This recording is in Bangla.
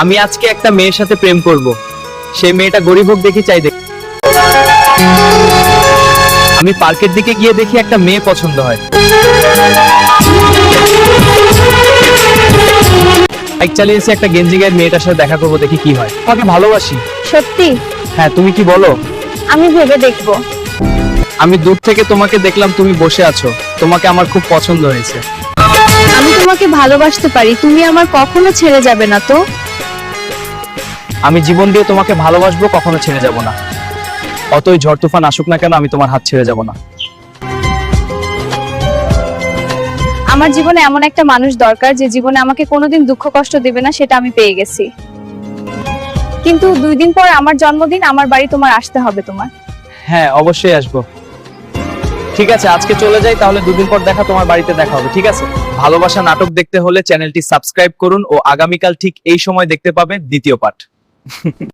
আমি আজকে একটা মেয়ের সাথে প্রেম করব। সেই মেয়েটা গরিব হোক দেখি চাই দেখি। আমি পার্কের দিকে গিয়ে দেখি একটা মেয়ে পছন্দ হয়। বাইক চালিয়েছি, একটা গেঞ্জি গায়ের মেয়েটার সাথে দেখা করবো, দেখি কি হয়। তোমাকে ভালোবাসি। সত্যি? হ্যাঁ, তুমি কি বলো? আমি ভেবে দেখবো। আমি দূর থেকে তোমাকে দেখলাম, তুমি বসে আছো, তোমাকে আমার খুব পছন্দ হয়েছে। আমি তোমাকে ভালোবাসতে পারি, তুমি আমার কখনো ছেড়ে যাবে না তো? আমি জীবন দিয়ে তোমাকে ভালোবাসবো, কখনো ছেড়ে যাব না। অতই ঝড় তুফান আসুক না কেন, আমি তোমার হাত ছেড়ে যাব না। আমার জীবনে এমন একটা মানুষ দরকার যে জীবনে আমাকে কোনোদিন দুঃখ কষ্ট দেবে না, সেটা আমি পেয়ে গেছি। কিন্তু 2 দিন পর আমার জন্মদিন, আমার বাড়ি তোমার আসতে হবে তোমার। হ্যাঁ, অবশ্যই আসবো। ঠিক আছে, আজকে চলে যাই তাহলে, 2 দিন পর তোমার বাড়িতে দেখা হবে, ঠিক আছে? ভালোবাসা নাটক দেখতে হলে চ্যানেলটি সাবস্ক্রাইব করুন ও আগামীকাল ঠিক এই সময় দেখতে পাবে দ্বিতীয় পার্ট।